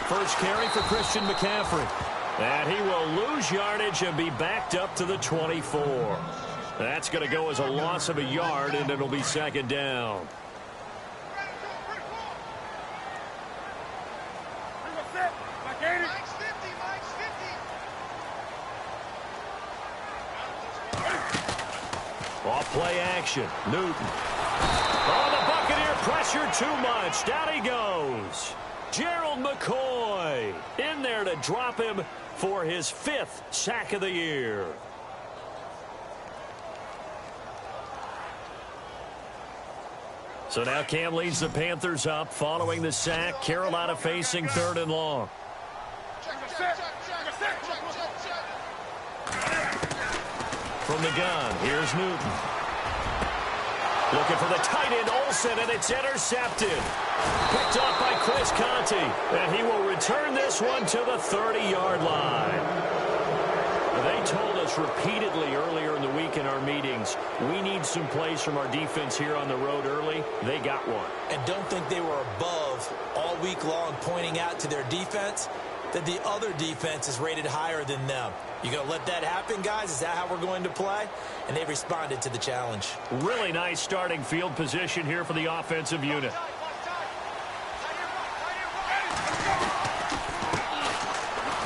First carry for Christian McCaffrey. And he will lose yardage and be backed up to the 24. That's going to go as a loss of a yard, and it'll be second down. Off play action. Newton. Oh, the Buccaneer pressure too much. Down he goes. Gerald McCoy in there to drop him for his 5th sack of the year. So now Cam leads the Panthers up following the sack. Carolina facing 3rd and long. From the gun, here's Newton. Looking for the tight end, Olsen, and it's intercepted. Picked off by Chris Conte, and he will return this one to the 30-yard line. They told us repeatedly earlier in the week in our meetings, we need some plays from our defense here on the road early. They got one. And don't think they were above all week long pointing out to their defense that the other defense is rated higher than them. You going to let that happen, guys? Is that how we're going to play? And they responded to the challenge. Really nice starting field position here for the offensive unit.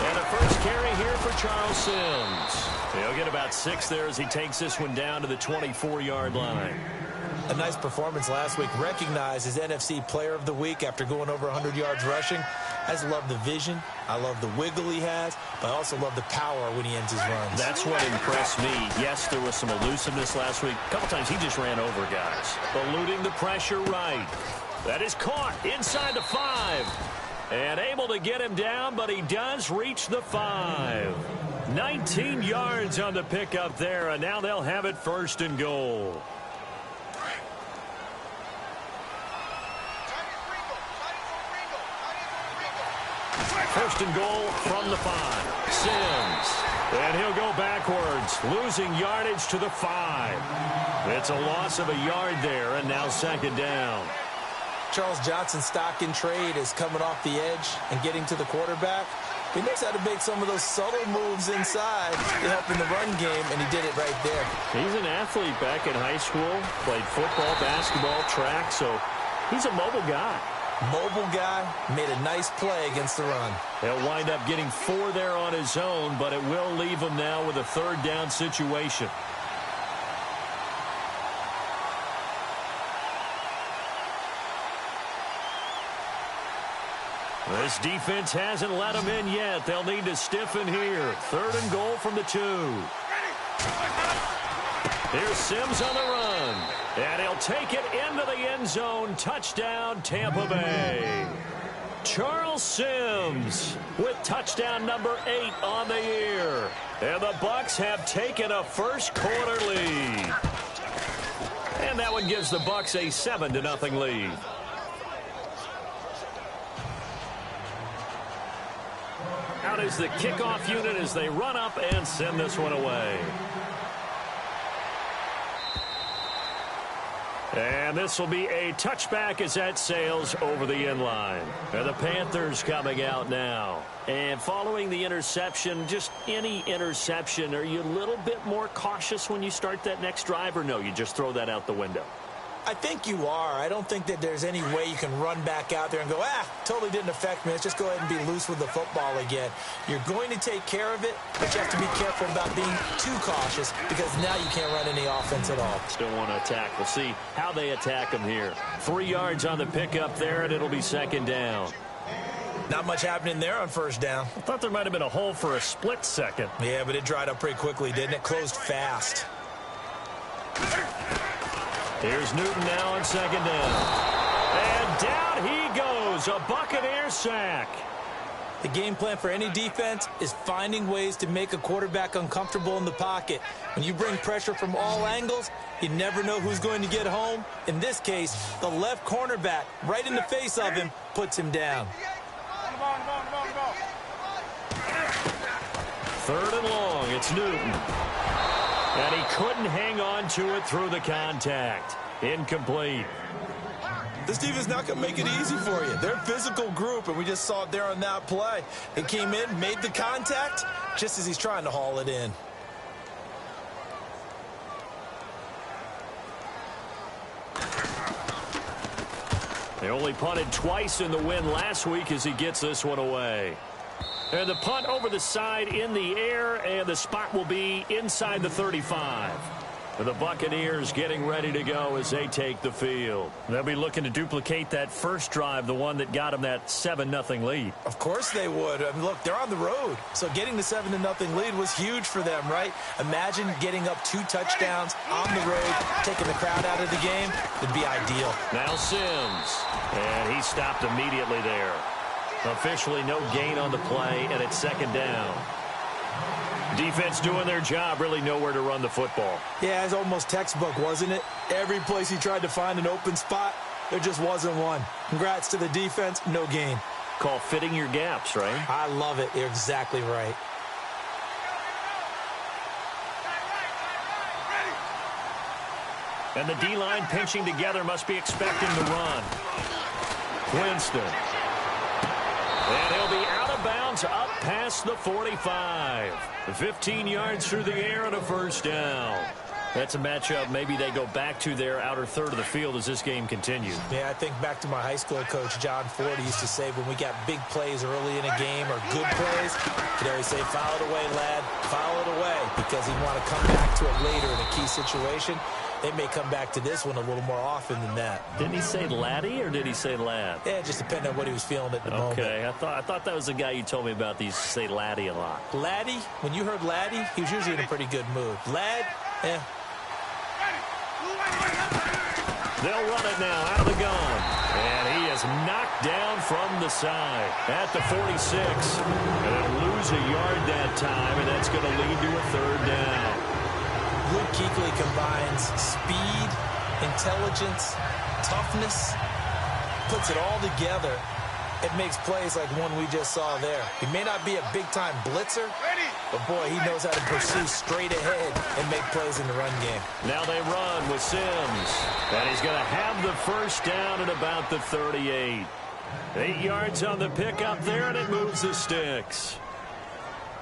And a first carry here for Charles Sims. He'll get about 6 there as he takes this one down to the 24-yard line. A nice performance last week. Recognized as NFC Player of the Week after going over 100 yards rushing. I just love the vision. I love the wiggle he has, but I also love the power when he ends his runs. That's what impressed me. Yes, there was some elusiveness last week. A couple times he just ran over guys. Eluding the pressure right. That is caught inside the 5. And able to get him down, but he does reach the 5. 19 yards on the pickup there, and now they'll have it 1st and goal. First and goal from the 5. Sims. And he'll go backwards, losing yardage to the 5. It's a loss of a yard there, and now second down. Charles Johnson's stock in trade is coming off the edge and getting to the quarterback. He knows how to make some of those subtle moves inside to help in the run game, and he did it right there. He's an athlete back in high school, played football, basketball, track, so he's a mobile guy. Mobile guy, made a nice play against the run. He'll wind up getting 4 there on his own, but it will leave him now with a 3rd down situation. This defense hasn't let him in yet. They'll need to stiffen here. 3rd and goal from the 2. Here's Sims on the run. And he'll take it into the end zone. Touchdown, Tampa Bay. Charles Sims with touchdown number 8 on the year. And the Bucs have taken a first quarter lead. And that one gives the Bucs a 7-0 lead. Out is the kickoff unit as they run up and send this one away. And this will be a touchback as that sails over the end line. And the Panthers coming out now. And following the interception, just any interception, are you a little bit more cautious when you start that next drive, or no, you just throw that out the window? I think you are. I don't think that there's any way you can run back out there and go, totally didn't affect me. Let's just go ahead and be loose with the football again. You're going to take care of it, but you have to be careful about being too cautious because now you can't run any offense at all. Still want to attack. We'll see how they attack them here. 3 yards on the pickup there, and it'll be second down. Not much happening there on first down. I thought there might have been a hole for a split second. Yeah, but it dried up pretty quickly, didn't it? Closed fast. Here's Newton now on second down. And down he goes. A Buccaneer sack. The game plan for any defense is finding ways to make a quarterback uncomfortable in the pocket. When you bring pressure from all angles, you never know who's going to get home. In this case, the left cornerback, right in the face of him, puts him down. 3rd and long. It's Newton. And he couldn't hang on to it through the contact. Incomplete. This defense is not going to make it easy for you. They're a physical group, and we just saw it there on that play. They came in, made the contact, just as he's trying to haul it in. They only punted twice in the win last week as he gets this one away. And the punt over the side in the air, and the spot will be inside the 35. And the Buccaneers getting ready to go as they take the field. They'll be looking to duplicate that first drive, the one that got them that 7-0 lead. Of course they would. I mean, look, they're on the road. So getting the 7-0 lead was huge for them, right? Imagine getting up 2 touchdowns on the road, taking the crowd out of the game. It'd be ideal. Now Sims. And he stopped immediately there. Officially no gain on the play, and it's second down. Defense doing their job, really nowhere to run the football. Yeah, it's almost textbook, wasn't it? Every place he tried to find an open spot, there just wasn't one. Congrats to the defense, no gain. Call fitting your gaps, right? I love it. You're exactly right. And the D-line pinching together, must be expecting to run. Winston. And he'll be out of bounds up past the 45. 15 yards through the air and a first down. That's a matchup maybe they go back to their outer third of the field as this game continues. Yeah, I think back to my high school coach, John Ford. He used to say when we got big plays early in a game or good plays, he'd always say, foul it away, lad, foul it away, because he'd want to come back to it later in a key situation. They may come back to this one a little more often than that. Didn't he say laddie or did he say lad? Yeah, it just depended on what he was feeling at the moment. Okay, I thought that was the guy you told me about. He used to say laddie a lot. Laddie, when you heard laddie, he was usually in a pretty good mood. Lad, yeah. They'll run it now out of the gun. And he is knocked down from the side at the 46. And they'll lose a yard that time, and that's going to lead to a third down. Luke Kuechly combines speed, intelligence, toughness, puts it all together. It makes plays like one we just saw there. He may not be a big-time blitzer, but, boy, he knows how to pursue straight ahead and make plays in the run game. Now they run with Sims. And he's going to have the first down at about the 38. 8 yards on the pickup there, and it moves the sticks.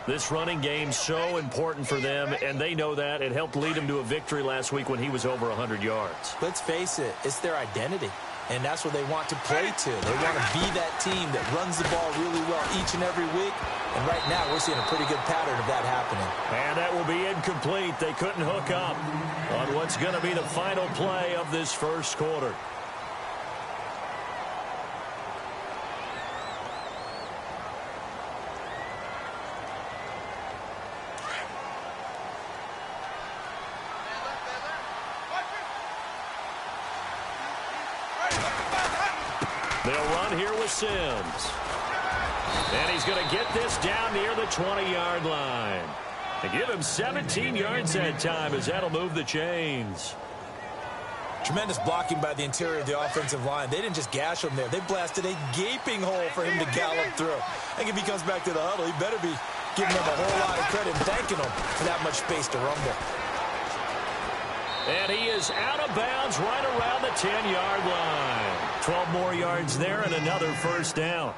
This running game so important for them, and they know that. It helped lead them to a victory last week when he was over 100 yards. Let's face it, it's their identity, and that's what they want to play to. They want to be that team that runs the ball really well each and every week, and right now we're seeing a pretty good pattern of that happening. And that will be incomplete. They couldn't hook up on what's going to be the final play of this first quarter. They'll run here with Sims. And he's going to get this down near the 20-yard line. They give him 17 yards that time as that'll move the chains. Tremendous blocking by the interior of the offensive line. They didn't just gash him there. They blasted a gaping hole for him to gallop through. I think if he comes back to the huddle, he better be giving them a whole lot of credit and thanking them for that much space to rumble. And he is out of bounds right around the 10-yard line. 12 more yards there and another first down.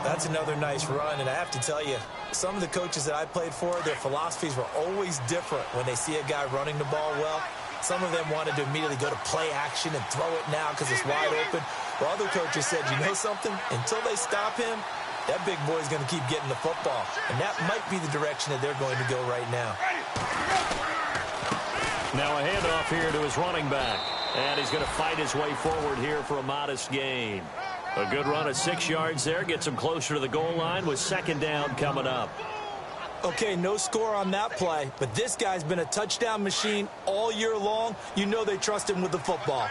That's another nice run, and I have to tell you, some of the coaches that I played for, their philosophies were always different when they see a guy running the ball well. Some of them wanted to immediately go to play action and throw it now because it's wide open. While other coaches said, you know something? Until they stop him, that big boy's going to keep getting the football. And that might be the direction that they're going to go right now. Now a handoff here to his running back. And he's going to fight his way forward here for a modest gain. A good run of 6 yards there. Gets him closer to the goal line with second down coming up. Okay, no score on that play, but this guy's been a touchdown machine all year long. You know they trust him with the football.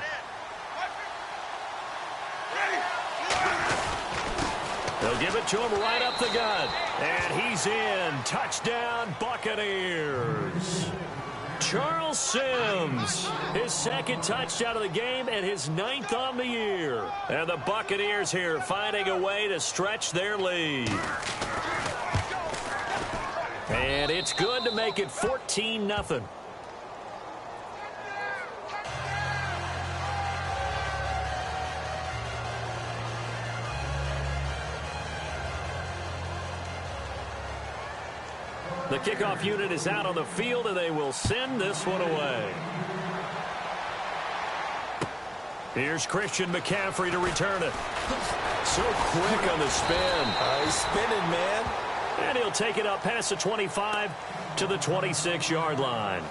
They'll give it to him right up the gut. And he's in. Touchdown, Buccaneers. Charles Sims, his second touchdown of the game and his 9th on the year. And the Buccaneers here finding a way to stretch their lead. And it's good to make it 14-0. The kickoff unit is out on the field, and they will send this one away. Here's Christian McCaffrey to return it. So quick on the spin. He's spinning, man. And he'll take it up past the 25 to the 26-yard line.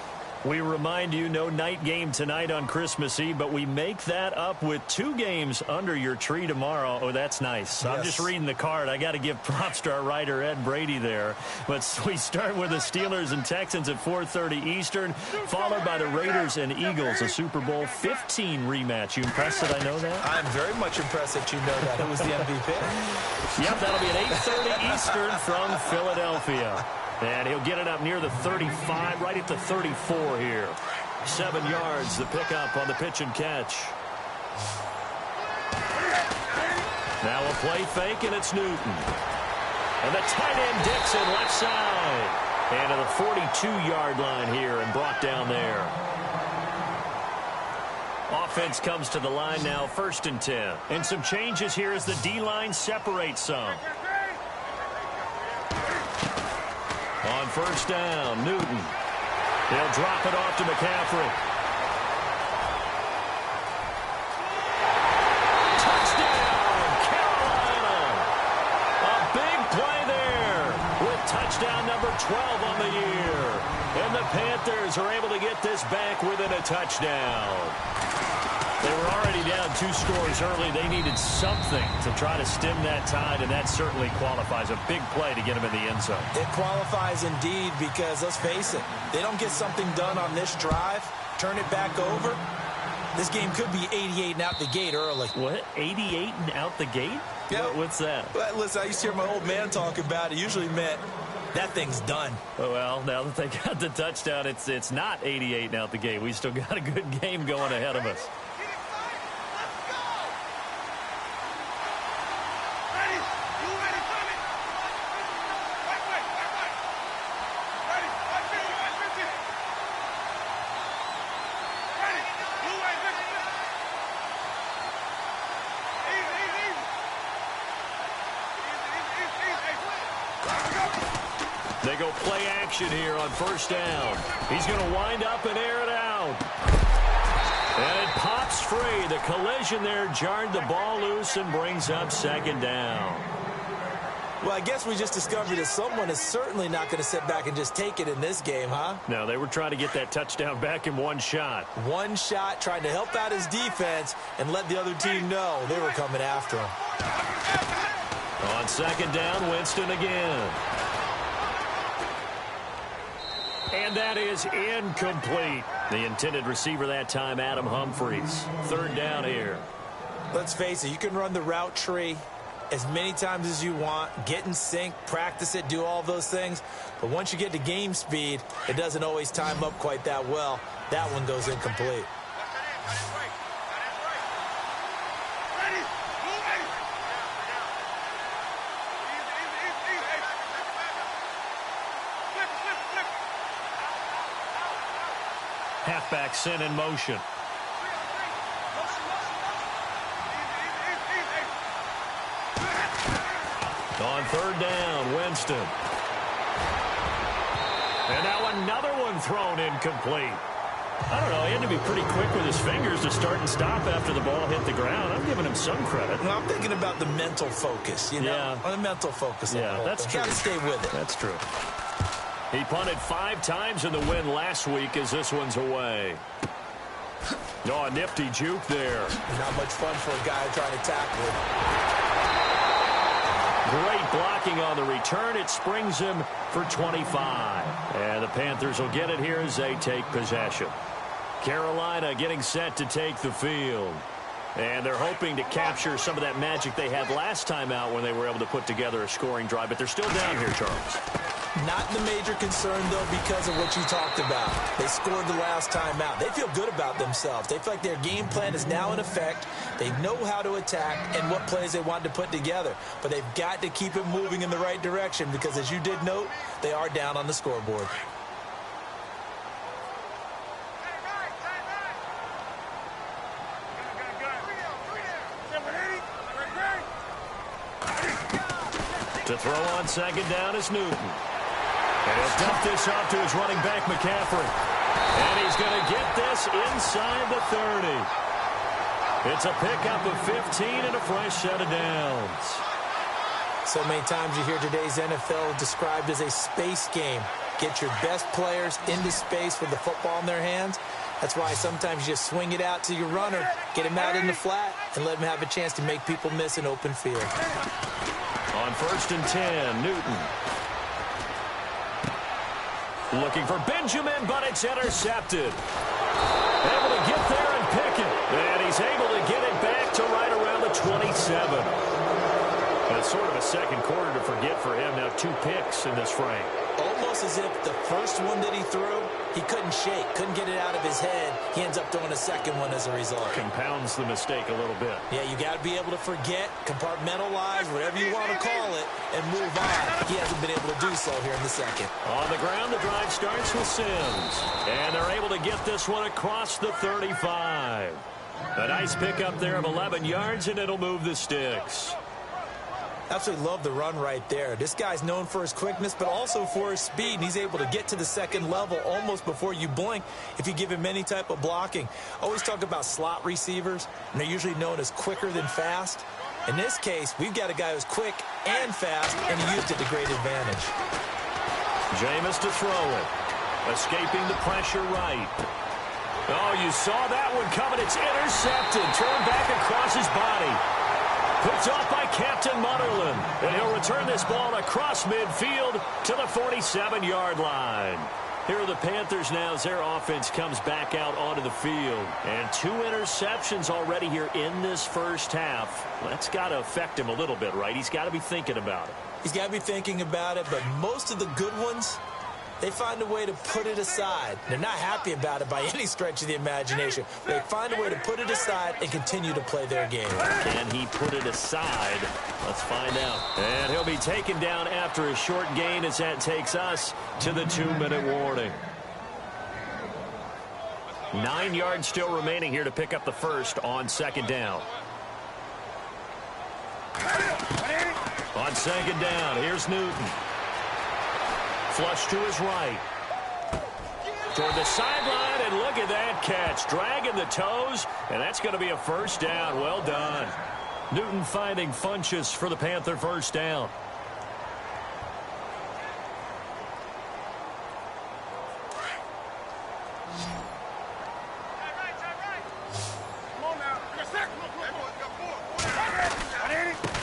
We remind you, no night game tonight on Christmas Eve, but we make that up with 2 games under your tree tomorrow. Oh, that's nice. Yes. I'm just reading the card. I got to give props to our writer, Ed Brady, there. But we start with the Steelers and Texans at 4:30 Eastern, followed by the Raiders and Eagles, a Super Bowl 15 rematch. You impressed that I know that? I'm very much impressed that you know that. Who was the MVP? Yep, that'll be at 8:30 Eastern from Philadelphia. And he'll get it up near the 35, right at the 34 here. 7 yards, the pickup on the pitch and catch. Now a play fake, and it's Newton. And the tight end Dixon left side. And to the 42-yard line here and brought down there. Offense comes to the line now, 1st and 10. And some changes here as the D-line separates some. On 1st down, Newton. They'll drop it off to McCaffrey. Touchdown, Carolina. A big play there with touchdown number 12 on the year. And the Panthers are able to get this back within a touchdown. They were already down 2 scores early. They needed something to try to stem that tide, and that certainly qualifies. A big play to get them in the end zone. It qualifies indeed because, let's face it, they don't get something done on this drive, turn it back over. This game could be 88 and out the gate early. What? 88 and out the gate? Yeah. What's that? Well, listen, I used to hear my old man talk about it. It usually meant that thing's done. Oh, well, now that they got the touchdown, it's not 88 and out the gate. We still got a good game going ahead of us. They go play action here on 1st down. He's going to wind up and air it out. And it pops free. The collision there jarred the ball loose and brings up 2nd down. Well, I guess we just discovered that someone is certainly not going to sit back and just take it in this game, huh? No, they were trying to get that touchdown back in one shot. One shot, trying to help out his defense and let the other team know they were coming after him. On 2nd down, Winston again. And that is incomplete. The intended receiver that time, Adam Humphries. 3rd down here. Let's face it, you can run the route tree as many times as you want, get in sync, practice it, do all those things. But once you get to game speed, it doesn't always time up quite that well. That one goes incomplete. Halfback sent in motion. On 3rd down, Winston. And now another one thrown incomplete. I don't know, he had to be pretty quick with his fingers to start and stop after the ball hit the ground. I'm giving him some credit. Well, I'm thinking about the mental focus, you know? Yeah. On the mental focus. Yeah, that's true. Got to stay with it. That's true. He punted 5 times in the win last week as this one's away. Oh, a nifty juke there. Not much fun for a guy trying to tackle it. Great blocking on the return. It springs him for 25. And the Panthers will get it here as they take possession. Carolina getting set to take the field. And they're hoping to capture some of that magic they had last time out when they were able to put together a scoring drive. But they're still down here, Charles. Not the major concern, though, because of what you talked about. They scored the last time out. They feel good about themselves. They feel like their game plan is now in effect. They know how to attack and what plays they want to put together. But they've got to keep it moving in the right direction because, as you did note, they are down on the scoreboard. To throw on 2nd down is Newton. And he'll dump this off to his running back, McCaffrey. And he's going to get this inside the 30. It's a pickup of 15 and a fresh set of downs. So many times you hear today's NFL described as a space game. Get your best players into space with the football in their hands. That's why sometimes you just swing it out to your runner, get him out in the flat, and let him have a chance to make people miss an open field. On 1st and 10, Newton. Looking for Benjamin, but it's intercepted. Able to get there and pick it. And he's able to get it back to right around the 27. That's sort of a second quarter to forget for him. Now 2 picks in this frame. Almost as if the first one that he threw, he couldn't shake, couldn't get it out of his head. He ends up throwing a second one as a result. Compounds the mistake a little bit. Yeah, you got to be able to forget, compartmentalize, whatever you want to call it, and move on. He hasn't been able to do so here in the second. On the ground, the drive starts with Sims. And they're able to get this one across the 35. A nice pickup there of 11 yards, and it'll move the sticks. Absolutely love the run right there. This guy's known for his quickness, but also for his speed. And he's able to get to the second level almost before you blink if you give him any type of blocking. Always talk about slot receivers, and they're usually known as quicker than fast. In this case, we've got a guy who's quick and fast, and he used it to great advantage. Jameis to throw it. Escaping the pressure right. Oh, you saw that one coming. It's intercepted. Turned back across his body. Picked off by Captain Mutterland. And he'll return this ball across midfield to the 47-yard line. Here are the Panthers now as their offense comes back out onto the field. And 2 interceptions already here in this first half. That's got to affect him a little bit, right? He's got to be thinking about it. He's got to be thinking about it, but most of the good ones, they find a way to put it aside. They're not happy about it by any stretch of the imagination. They find a way to put it aside and continue to play their game. Can he put it aside? Let's find out. And he'll be taken down after a short gain as that takes us to the 2-minute warning. 9 yards still remaining here to pick up the first on 2nd down. On 2nd down, here's Newton. Flush to his right. Toward the sideline, and look at that catch. Dragging the toes, and that's going to be a first down. Well done. Newton finding Funchess for the Panther first down.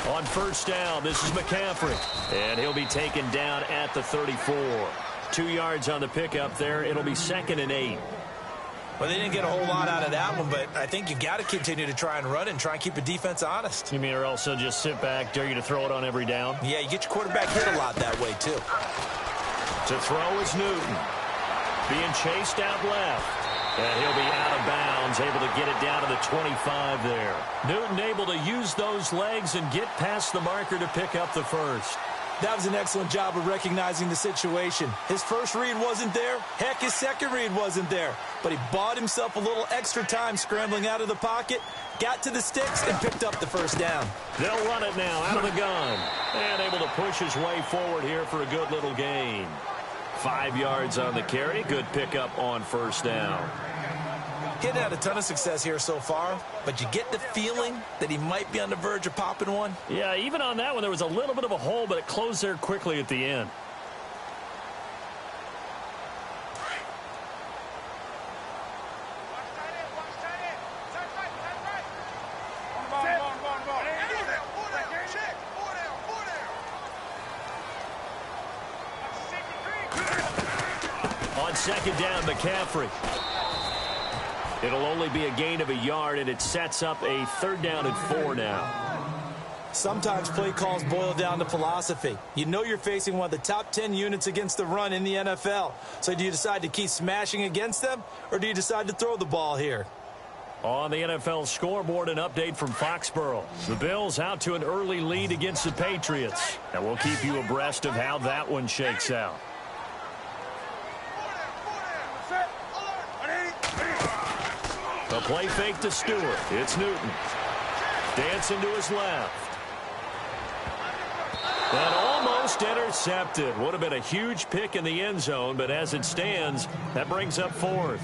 On 1st down, this is McCaffrey. And he'll be taken down at the 34. 2 yards on the pickup there. It'll be 2nd and 8. Well, they didn't get a whole lot out of that one, but I think you've got to continue to try and run and try and keep the defense honest. You mean or also just sit back, dare you to throw it on every down? Yeah, you get your quarterback hit a lot that way, too. To throw is Newton. Being chased out left. And he'll be out of bounds, able to get it down to the 25 there. Newton able to use those legs and get past the marker to pick up the first. That was an excellent job of recognizing the situation. His first read wasn't there. Heck, his second read wasn't there. But he bought himself a little extra time scrambling out of the pocket, got to the sticks, and picked up the first down. They'll run it now out of the gun. And able to push his way forward here for a good little gain. 5 yards on the carry. Good pickup on 1st down. He hadn't had a ton of success here so far, but you get the feeling that he might be on the verge of popping one. Yeah, even on that one, there was a little bit of a hole, but it closed there quickly at the end. On 2nd down, McCaffrey. It'll only be a gain of a yard, and it sets up a 3rd down and 4 now. Sometimes play calls boil down to philosophy. You know you're facing one of the top 10 units against the run in the NFL. So do you decide to keep smashing against them, or do you decide to throw the ball here? On the NFL scoreboard, an update from Foxborough. The Bills out to an early lead against the Patriots. And we'll keep you abreast of how that one shakes out. A play fake to Stewart. It's Newton. Dancing to his left. And almost intercepted. Would have been a huge pick in the end zone, but as it stands, that brings up fourth.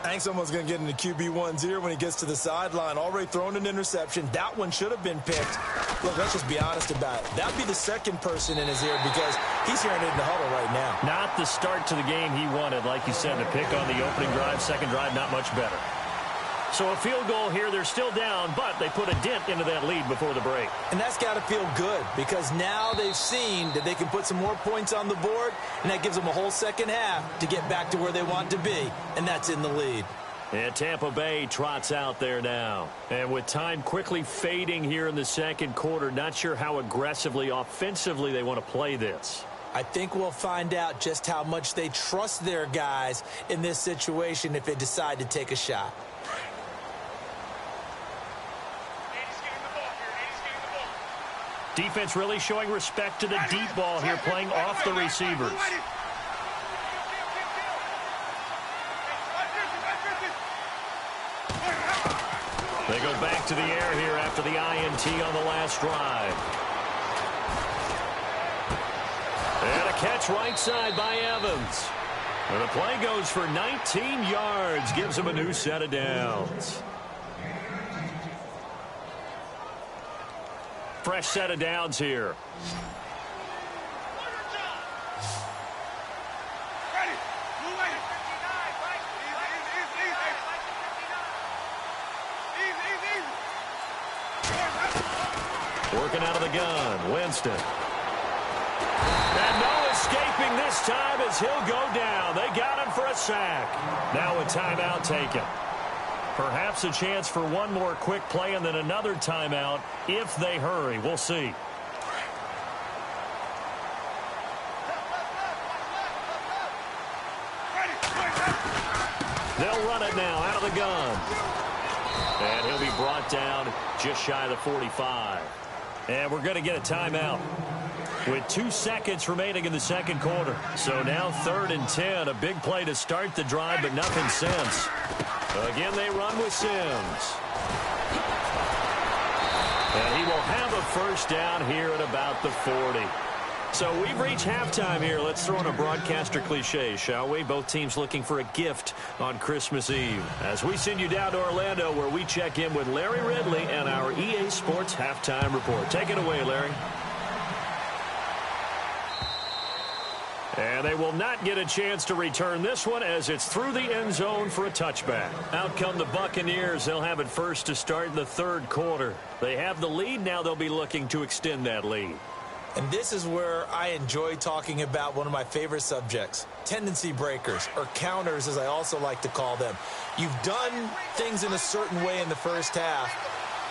I think someone's going to get into QB1's ear when he gets to the sideline. Already thrown an interception. That one should have been picked. Look, let's just be honest about it. That'd be the second person in his ear because he's hearing it in the huddle right now. Not the start to the game he wanted. Like you said, the pick on the opening drive, second drive, not much better. So a field goal here. They're still down, but they put a dent into that lead before the break. And that's got to feel good because now they've seen that they can put some more points on the board, and that gives them a whole second half to get back to where they want to be, and that's in the lead. And Tampa Bay trots out there now. And with time quickly fading here in the second quarter, not sure how aggressively, offensively they want to play this. I think we'll find out just how much they trust their guys in this situation if they decide to take a shot. Defense really showing respect to the deep ball here, playing off the receivers. They go back to the air here after the INT on the last drive. And a catch right side by Evans. And the play goes for 19 yards, gives him a new set of downs. Fresh set of downs here. Working out of the gun, Winston. And no escaping this time as he'll go down. They got him for a sack. Now a timeout taken. Perhaps a chance for one more quick play and then another timeout if they hurry. We'll see. They'll run it now out of the gun. And he'll be brought down just shy of the 45. And we're going to get a timeout with 2 seconds remaining in the second quarter. So now 3rd and 10. A big play to start the drive, but nothing since. Again, they run with Sims. And he will have a first down here at about the 40. So we've reached halftime here. Let's throw in a broadcaster cliche, shall we? Both teams looking for a gift on Christmas Eve. As we send you down to Orlando, where we check in with Larry Ridley and our EA Sports Halftime Report. Take it away, Larry. And they will not get a chance to return this one as it's through the end zone for a touchback. Out come the Buccaneers. They'll have it first to start the third quarter. They have the lead. Now they'll be looking to extend that lead. And this is where I enjoy talking about one of my favorite subjects, tendency breakers, or counters as I also like to call them. You've done things in a certain way in the first half,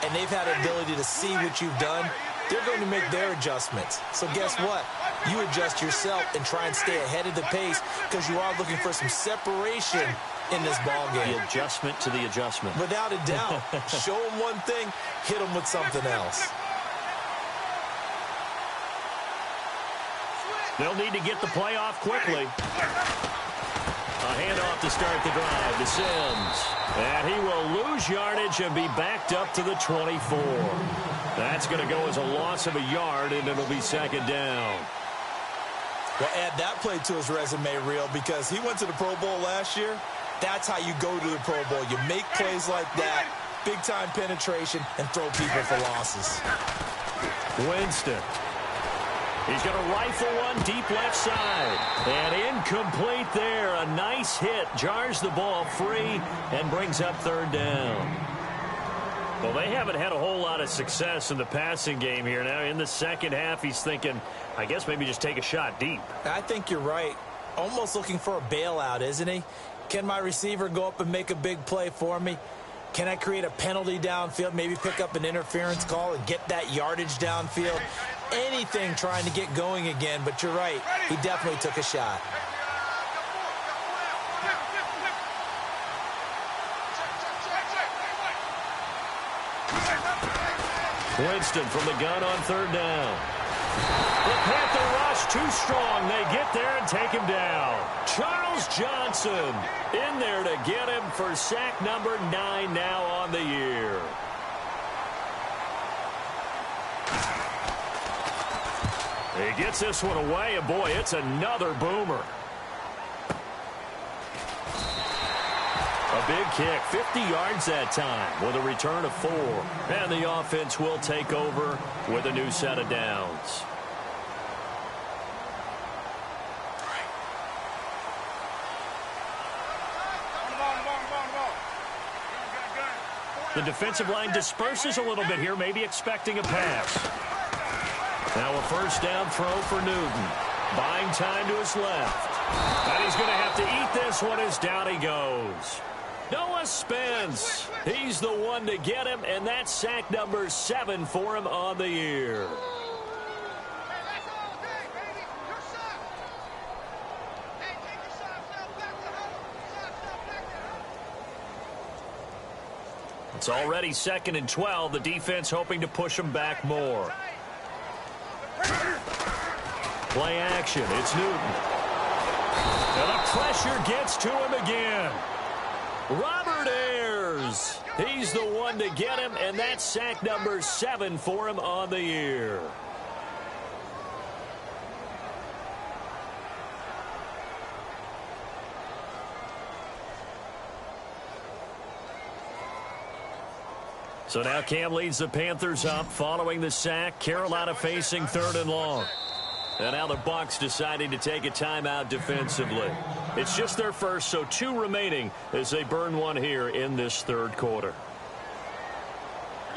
and they've had the ability to see what you've done. They're going to make their adjustments. So guess what? You adjust yourself and try and stay ahead of the pace because you are looking for some separation in this ball game. The adjustment to the adjustment. Without a doubt. Show them one thing, hit them with something else. They'll need to get the play off quickly. A handoff to start the drive to Sims. And he will lose yardage and be backed up to the 24. That's going to go as a loss of a yard, and it'll be second down. Well, add that play to his resume reel because he went to the Pro Bowl last year. That's how you go to the Pro Bowl. You make plays like that, big-time penetration, and throw people for losses. Winston. He's going to rifle one deep left side. And incomplete there. A nice hit. Jars the ball free and brings up third down. Well, they haven't had a whole lot of success in the passing game here. Now, in the second half, he's thinking, I guess maybe just take a shot deep. I think you're right. Almost looking for a bailout, isn't he? Can my receiver go up and make a big play for me? Can I create a penalty downfield, maybe pick up an interference call and get that yardage downfield? Anything trying to get going again, but you're right. He definitely took a shot. Winston from the gun on third down. The Panther rush too strong. They get there and take him down. Charles Johnson in there to get him for sack number 9 now on the year. He gets this one away, and boy, it's another boomer. A big kick, 50 yards that time with a return of 4. And the offense will take over with a new set of downs. The defensive line disperses a little bit here, maybe expecting a pass. Now a first down throw for Newton. Buying time to his left. And he's going to have to eat this one as down he goes. Noah Spence, he's the one to get him, and that's sack number 7 for him on the year. It's already 2nd and 12. The defense hoping to push him back more. Play action. It's Newton. And the pressure gets to him again. Robert Ayers, he's the one to get him, and that's sack number 7 for him on the year. So now Cam leads the Panthers up following the sack. Carolina facing 3rd and long. And now the Bucs deciding to take a timeout defensively. It's just their first, so 2 remaining as they burn one here in this 3rd quarter.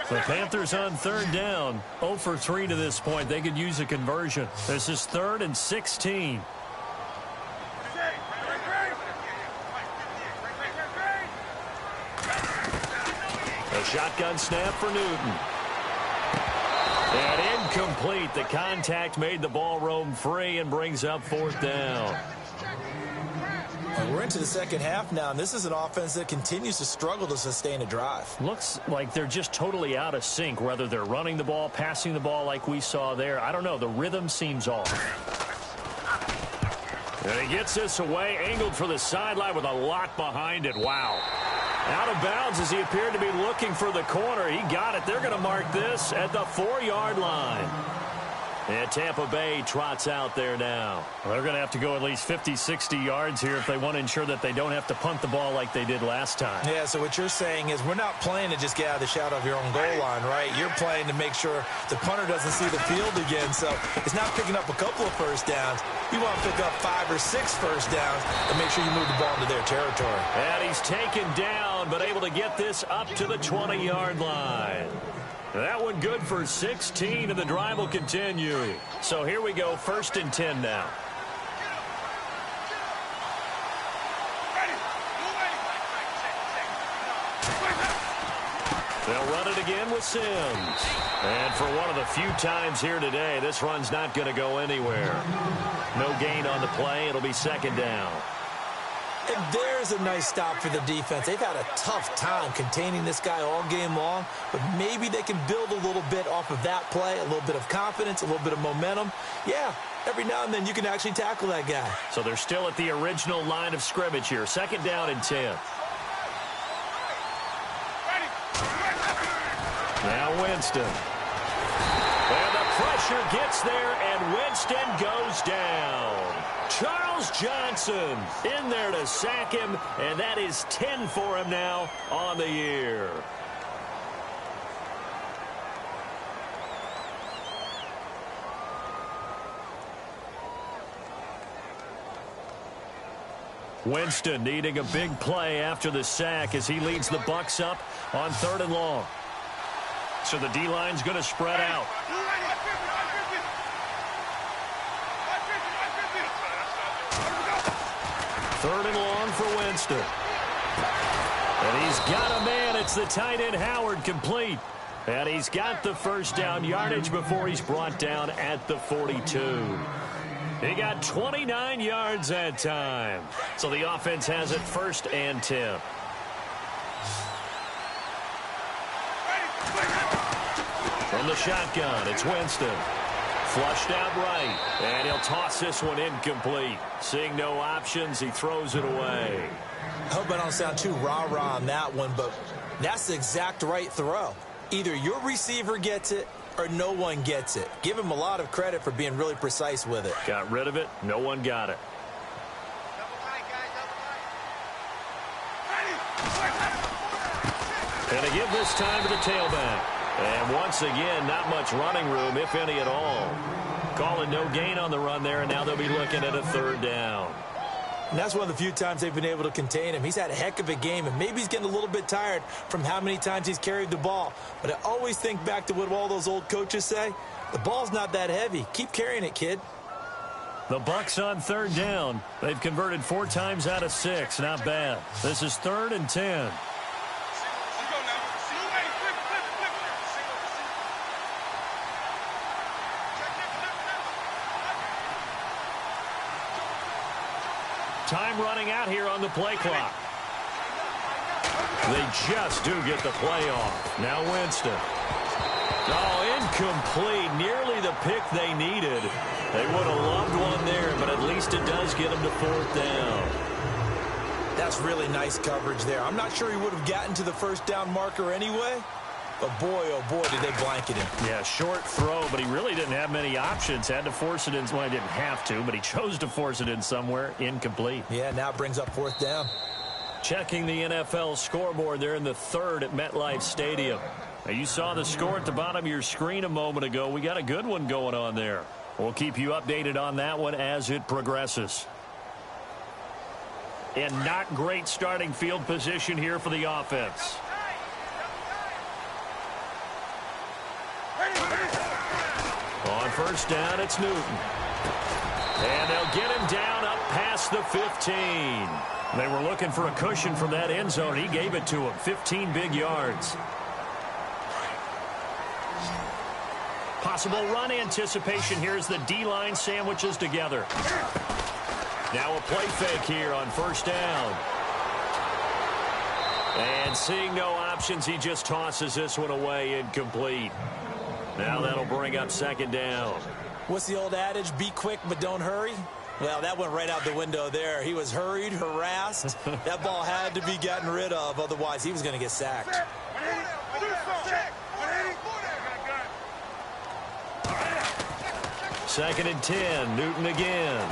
The Panthers on 3rd down, 0 for 3 to this point. They could use a conversion. This is 3rd and 16. A shotgun snap for Newton. And incomplete. The contact made the ball roam free and brings up 4th down. We're into the second half now, and this is an offense that continues to struggle to sustain a drive. Looks like they're just totally out of sync, whether they're running the ball, passing the ball like we saw there. I don't know. The rhythm seems off. And he gets this away, angled for the sideline with a lot behind it. Wow. Out of bounds as he appeared to be looking for the corner. He got it. They're going to mark this at the 4-yard line. And Tampa Bay trots out there now. Well, they're going to have to go at least 50, 60 yards here if they want to ensure that they don't have to punt the ball like they did last time. Yeah, so what you're saying is we're not playing to just get out of the shadow of your own goal line, right? You're playing to make sure the punter doesn't see the field again. So it's not picking up a couple of first downs. You want to pick up 5 or 6 first downs and make sure you move the ball into their territory. And he's taken down, but able to get this up to the 20-yard line. That one good for 16, and the drive will continue. So here we go, 1st and 10 now. They'll run it again with Sims. And for one of the few times here today, this run's not going to go anywhere. No gain on the play. It'll be 2nd down. And there's a nice stop for the defense. They've had a tough time containing this guy all game long, but maybe they can build a little bit off of that play, a little bit of confidence, a little bit of momentum. Yeah, every now and then you can actually tackle that guy. So they're still at the original line of scrimmage here. 2nd down and 10. Now Winston. And the pressure gets there, and Winston goes down. Charles Johnson in there to sack him, and that is 10 for him now on the year. Winston needing a big play after the sack as he leads the Bucs up on 3rd and long. So the D-line's going to spread out. 3rd and long for Winston. And he's got a man. It's the tight end Howard, complete. And he's got the first down yardage before he's brought down at the 42. He got 29 yards that time. So the offense has it 1st and 10. From the shotgun, it's Winston. Flushed out right, and he'll toss this one incomplete. Seeing no options, he throws it away. I hope I don't sound too rah-rah on that one, but that's the exact right throw. Either your receiver gets it or no one gets it. Give him a lot of credit for being really precise with it. Got rid of it. No one got it. And they give this time to the tailback. And once again, not much running room, if any at all. Calling no gain on the run there, and now they'll be looking at a third down. And that's one of the few times they've been able to contain him. He's had a heck of a game, and maybe he's getting a little bit tired from how many times he's carried the ball. But I always think back to what all those old coaches say. The ball's not that heavy. Keep carrying it, kid. The Bucs on third down. They've converted 4 times out of 6. Not bad. This is 3rd and 10. Time running out here on the play clock. They just do get the play off. Now Winston. Oh, incomplete. Nearly the pick they needed. They would have loved one there, but at least it does get them to 4th down. That's really nice coverage there. I'm not sure he would have gotten to the first down marker anyway. But boy, oh boy, did they blanket him. Yeah, short throw, but he really didn't have many options. Had to force it in. Well, he didn't have to, but he chose to force it in somewhere. Incomplete. Yeah, now it brings up 4th down. Checking the NFL scoreboard. They're in the 3rd at MetLife Stadium. Now, you saw the score at the bottom of your screen a moment ago. We got a good one going on there. We'll keep you updated on that one as it progresses. And not great starting field position here for the offense. On first down, it's Newton. And they'll get him down up past the 15. They were looking for a cushion from that end zone. He gave it to him. 15 big yards. Possible run anticipation here as the D-line sandwiches together. Now a play fake here on first down. And seeing no options, he just tosses this one away, incomplete. Now that'll bring up 2nd down. What's the old adage? Be quick, but don't hurry. Well, that went right out the window there. He was hurried, harassed. That ball had to be gotten rid of. Otherwise, he was going to get sacked. 2nd and 10. Newton again.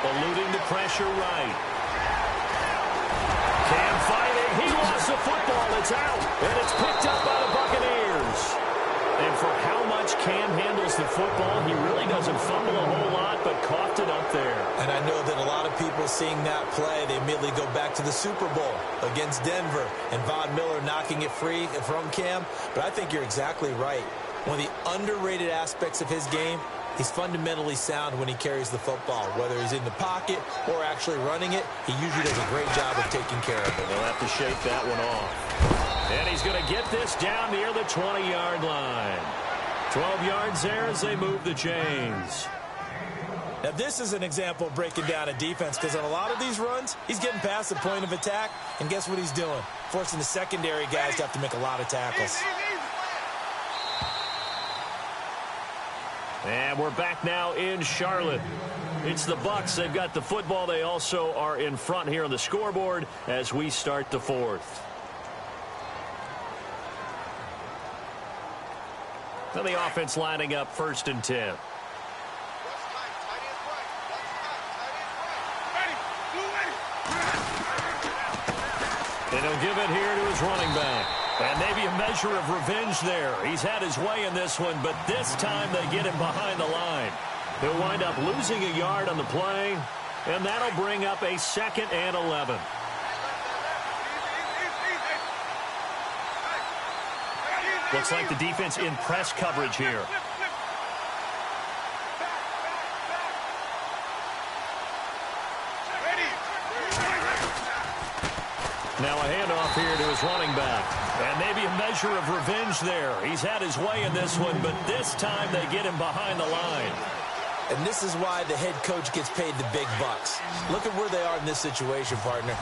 Eluding the pressure right. Cam fighting. He lost the football. It's out. And it's picked up by the Buccaneers. And for how much Cam handles the football, he really doesn't fumble a whole lot, but coughed it up there. And I know that a lot of people seeing that play, they immediately go back to the Super Bowl against Denver and Von Miller knocking it free from Cam. But I think you're exactly right. One of the underrated aspects of his game, he's fundamentally sound when he carries the football. Whether he's in the pocket or actually running it, he usually does a great job of taking care of it. They'll have to shake that one off. And he's going to get this down near the 20-yard line. 12 yards there as they move the chains. Now, this is an example of breaking down a defense because on a lot of these runs, he's getting past the point of attack, and guess what he's doing? Forcing the secondary guys to have to make a lot of tackles. And we're back now in Charlotte. It's the Bucs. They've got the football. They also are in front here on the scoreboard as we start the 4th. So the offense lining up 1st and 10. And he'll give it here to his running back. And maybe a measure of revenge there. He's had his way in this one, but this time they get him behind the line. He'll wind up losing a yard on the play, and that'll bring up a 2nd and 11. Looks like the defense in press coverage here. Now a handoff here to his running back. And maybe a measure of revenge there. He's had his way in this one, but this time they get him behind the line. And this is why the head coach gets paid the big bucks. Look at where they are in this situation, partner.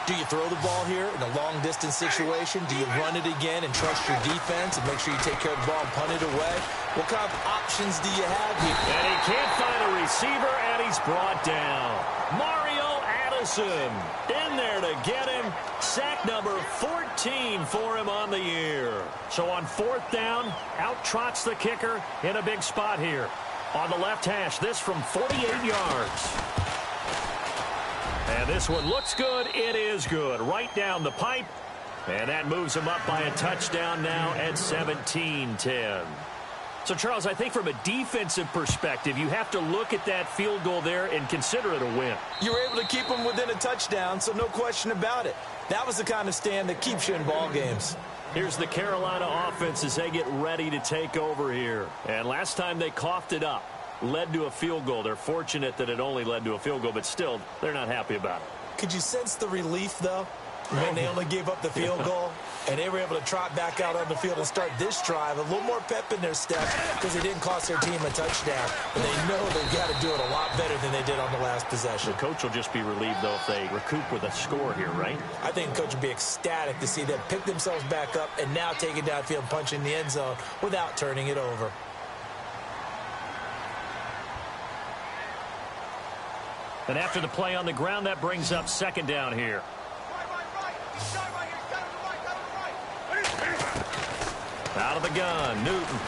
Do you throw the ball here in a long-distance situation? Do you run it again and trust your defense and make sure you take care of the ball and punt it away? What kind of options do you have here? And he can't find a receiver, and he's brought down. Mario Addison in there to get him. sack number 14 for him on the year. So on fourth down, out trots the kicker in a big spot here. On the left hash, this from 48 yards. And this one looks good. It is good. Right down the pipe. And that moves him up by a touchdown now at 17-10. So, Charles, I think from a defensive perspective, you have to look at that field goal there and consider it a win. You were able to keep them within a touchdown, so no question about it. That was the kind of stand that keeps you in ball games. Here's the Carolina offense as they get ready to take over here. And last time they coughed it up, led to a field goal. They're fortunate that it only led to a field goal, but still, they're not happy about it. Could you sense the relief, though, when they only gave up the field goal and they were able to trot back out on the field and start this drive? A little more pep in their step because it didn't cost their team a touchdown. And they know they've got to do it a lot better than they did on the last possession. The coach will just be relieved, though, if they recoup with a score here, right? I think the coach would be ecstatic to see them pick themselves back up and now take it downfield and punch in the end zone without turning it over. And after the play on the ground, that brings up second down here. Out of the gun, Newton.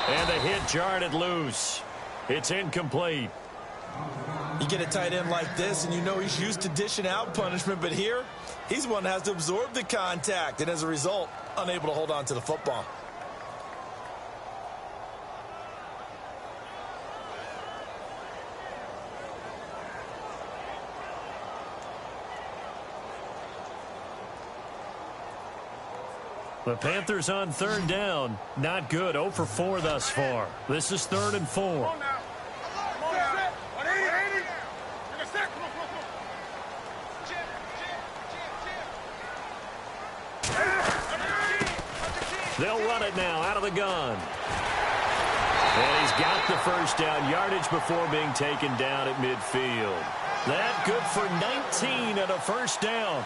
And the hit jarred it loose. It's incomplete. You get a tight end like this, and you know he's used to dishing out punishment, but here, he's one that has to absorb the contact, and as a result, unable to hold on to the football. The Panthers on third down. Not good. 0 for 4 thus far. This is 3rd and 4. They'll run it now out of the gun. And he's got the first down yardage before being taken down at midfield. That good for 19 and a first down.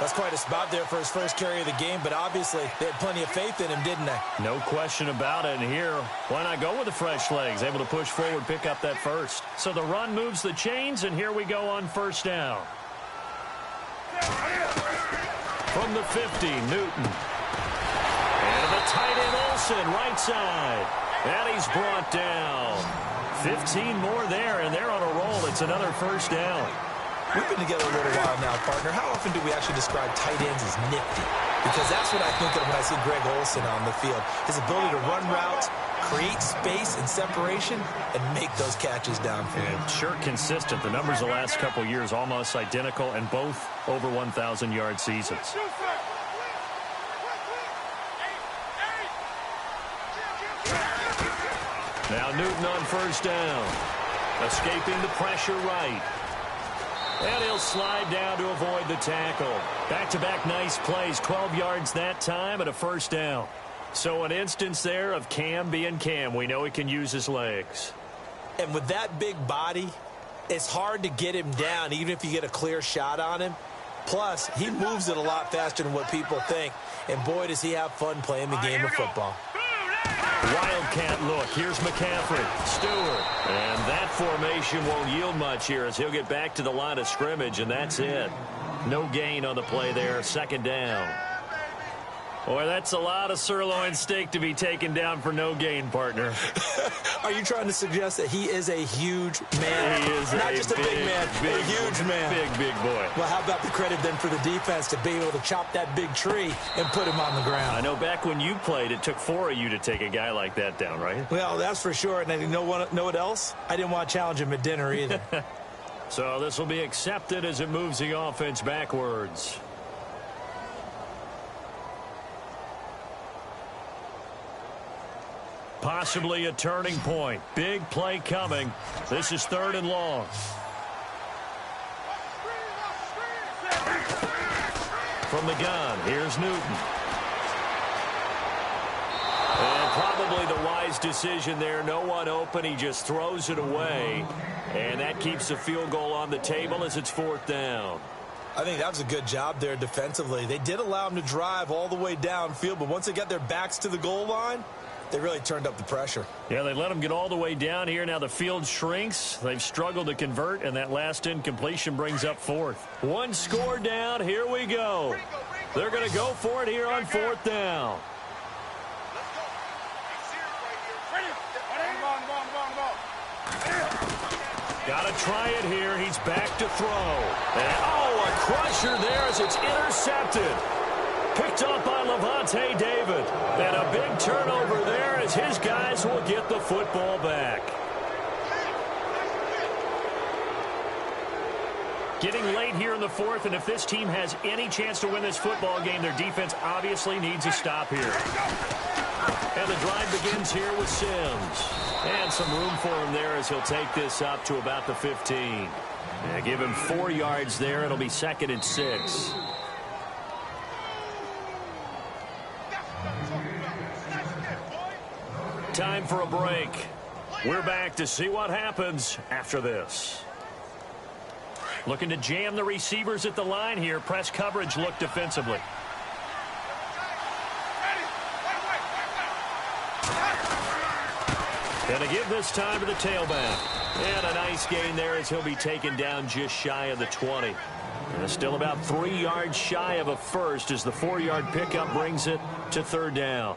That's quite a spot there for his first carry of the game, but obviously they had plenty of faith in him, didn't they? No question about it. And here, why not go with the fresh legs? Able to push forward, pick up that first. So the run moves the chains, and here we go on first down. From the 50, Newton. And the tight end, Olsen, right side. And he's brought down. 15 more there, and they're on a roll. It's another first down. We've been together a little while now, partner. How often do we actually describe tight ends as nifty? Because that's what I think of when I see Greg Olsen on the field. His ability to run routes, create space and separation, and make those catches downfield. Yeah, sure consistent. The numbers the last couple years almost identical, and both over 1,000-yard seasons. Now Newton on first down. Escaping the pressure right. And he'll slide down to avoid the tackle. Back-to-back nice plays. 12 yards that time and a first down. So an instance there of Cam being Cam. We know he can use his legs. And with that big body, it's hard to get him down, even if you get a clear shot on him. Plus, he moves it a lot faster than what people think. And boy, does he have fun playing the game of football. Wildcat look. Here's McCaffrey. Stewart. And that formation won't yield much here as he'll get back to the line of scrimmage, and that's it. No gain on the play there. Second down. Boy, that's a lot of sirloin steak to be taken down for no gain, partner. Are you trying to suggest that he is a huge man? He is not just a big man, a huge man. Big boy. Well, how about the credit then for the defense to be able to chop that big tree and put him on the ground? I know back when you played, it took 4 of you to take a guy like that down, right? Well, that's for sure. And you know what else? I didn't want to challenge him at dinner either. So this will be accepted as it moves the offense backwards. Possibly a turning point. Big play coming. This is 3rd and long. From the gun, here's Newton. And probably the wise decision there. No one open. He just throws it away. And that keeps the field goal on the table as it's 4th down. I think that was a good job there defensively. They did allow him to drive all the way downfield, but once they got their backs to the goal line, They really turned up the pressure. Yeah, they let them get all the way down here. Now the field shrinks. They've struggled to convert, and that last incompletion brings up fourth. One score down. Here we go. They're going to go for it here on fourth down. Got to try it here. He's back to throw. And, oh, a crusher there as it's intercepted. Picked up by Levante David. And a big turnover there as his guys will get the football back. Getting late here in the fourth, and if this team has any chance to win this football game, their defense obviously needs a stop here. And the drive begins here with Sims. And some room for him there as he'll take this up to about the 15. And give him 4 yards there. It'll be 2nd and 6. Time for a break. We're back to see what happens after this. Looking to jam the receivers at the line here. Press coverage look defensively. And to give this time to the tailback. And a nice gain there as he'll be taken down just shy of the 20. And still about 3 yards shy of a first as the 4-yard pickup brings it to 3rd down.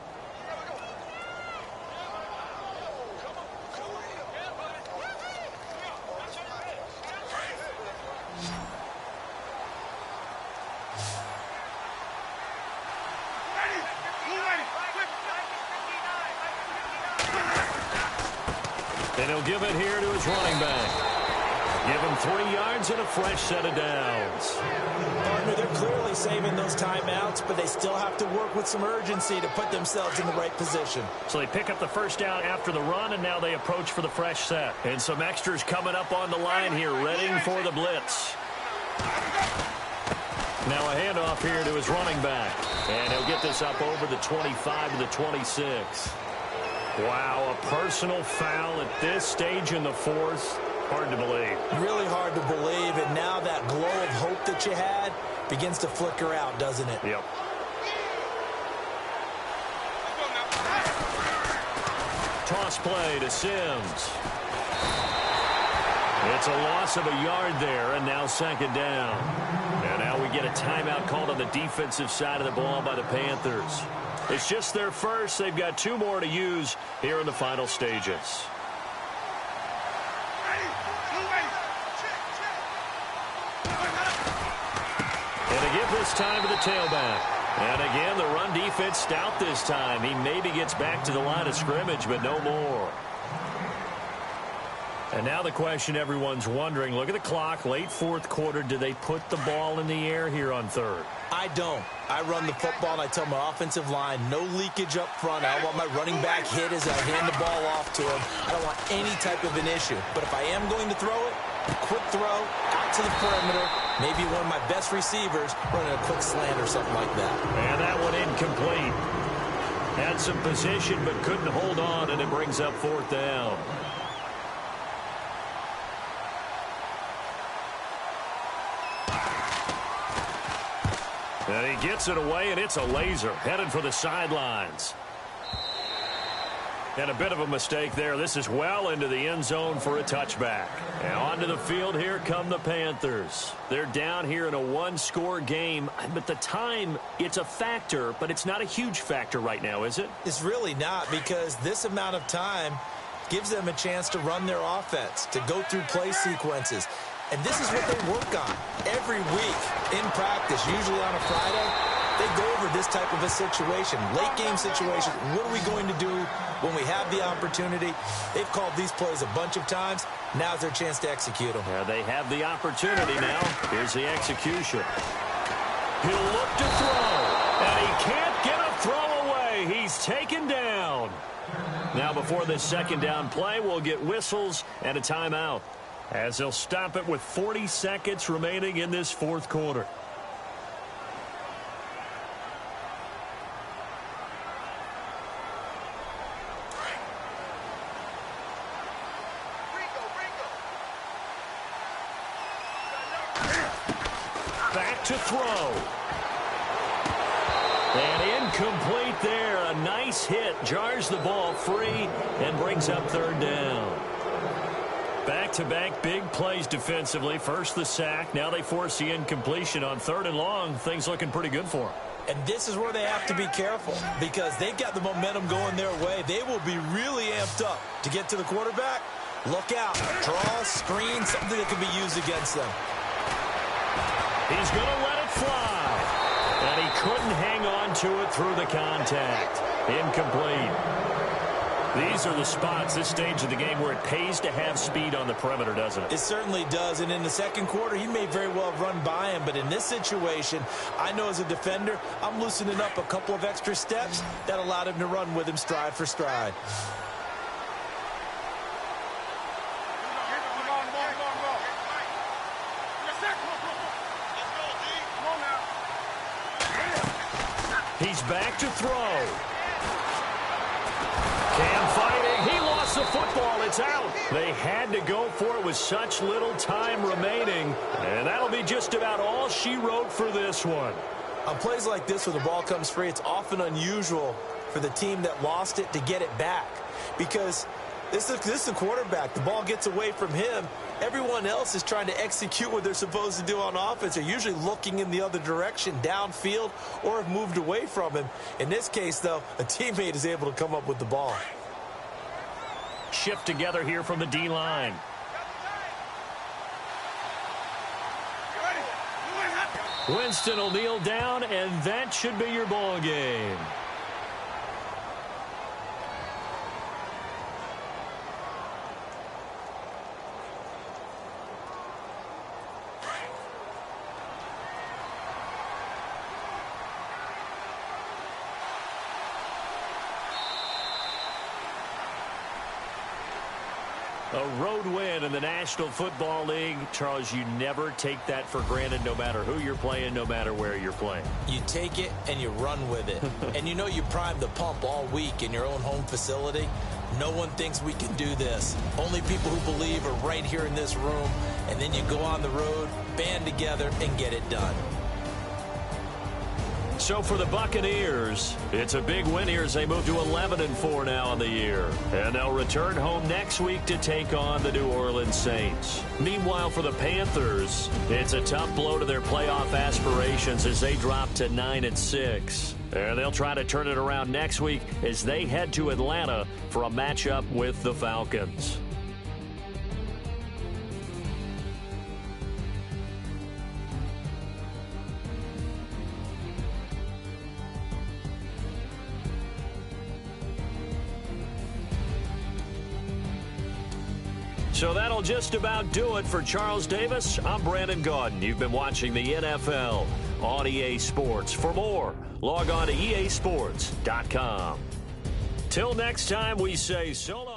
And he'll give it here to his running back. Give him 3 yards and a fresh set of downs. Partner, they're clearly saving those timeouts, but they still have to work with some urgency to put themselves in the right position. So they pick up the first down after the run, and now they approach for the fresh set. And some extras coming up on the line here, ready for the blitz. Now a handoff here to his running back. And he'll get this up over the 25 to the 26. Wow, a personal foul at this stage in the fourth. Hard to believe. Really hard to believe, and now that glow of hope that you had begins to flicker out, doesn't it? Yep. Toss play to Sims. It's a loss of a yard there, and now 2nd down. And now we get a timeout called on the defensive side of the ball by the Panthers. It's just their first. They've got 2 more to use here in the final stages. And to give this time to the tailback. And again, the run defense stout this time. He maybe gets back to the line of scrimmage, but no more. And now the question everyone's wondering, look at the clock, late 4th quarter. Do they put the ball in the air here on 3rd? I don't. I run the football, and I tell my offensive line, no leakage up front. I don't want my running back hit as I hand the ball off to him. I don't want any type of an issue. But if I am going to throw it, a quick throw out to the perimeter, maybe one of my best receivers running a quick slant or something like that. And that one incomplete. Had some position but couldn't hold on, and it brings up 4th down. And he gets it away, and it's a laser headed for the sidelines. And a bit of a mistake there. This is well into the end zone for a touchback. And onto the field, here come the Panthers. They're down here in a 1-score game. But the time, it's a factor, but it's not a huge factor right now, is it? It's really not, because this amount of time gives them a chance to run their offense, to go through play sequences. And this is what they work on every week in practice, usually on a Friday. They go over this type of a situation, late game situation. What are we going to do when we have the opportunity? They've called these plays a bunch of times. Now's their chance to execute them. Yeah, they have the opportunity now. Here's the execution. He'll look to throw, and he can't get a throw away. He's taken down. Now before this 2nd down play, we'll get whistles and a timeout, as they'll stop it with 40 seconds remaining in this 4th quarter. Back to throw. And Incomplete there. A nice hit. Jars the ball free and brings up third down. Back-to-back big plays defensively. First the sack. Now they force the incompletion on third and long. Things looking pretty good for them. And this is where they have to be careful because they've got the momentum going their way. They will be really amped up to get to the quarterback. Look out. Draw, screen, something that can be used against them. He's going to let it fly. And he couldn't hang on to it through the contact. Incomplete. These are the spots, this stage of the game, where it pays to have speed on the perimeter, doesn't it? It certainly does. And in the second quarter, he may very well have run by him. But in this situation, I know as a defender, I'm loosening up a couple of extra steps that allowed him to run with him stride for stride. He's back to throw. Cam fighting. He lost the football. It's out. They had to go for it with such little time remaining. And that'll be just about all she wrote for this one. On plays like this where the ball comes free, it's often unusual for the team that lost it to get it back. Because this is the quarterback. The ball gets away from him. Everyone else is trying to execute what they're supposed to do on offense. They're usually looking in the other direction, downfield, or have moved away from him. In this case, though, a teammate is able to come up with the ball. Shift together here from the D-line. Winston will kneel down, and that should be your ball game. A road win in the National Football League. Charles, you never take that for granted no matter who you're playing, no matter where you're playing. You take it and you run with it. And you know you primed the pump all week in your own home facility. No one thinks we can do this. Only people who believe are right here in this room. And then you go on the road, band together, and get it done. So for the Buccaneers, it's a big win here as they move to 11-4 now on the year. And they'll return home next week to take on the New Orleans Saints. Meanwhile, for the Panthers, it's a tough blow to their playoff aspirations as they drop to 9-6. And they'll try to turn it around next week as they head to Atlanta for a matchup with the Falcons. So that'll just about do it for Charles Davis. I'm Brandon Gaudin. You've been watching the NFL on EA Sports. For more, log on to easports.com. Till next time, we say so long.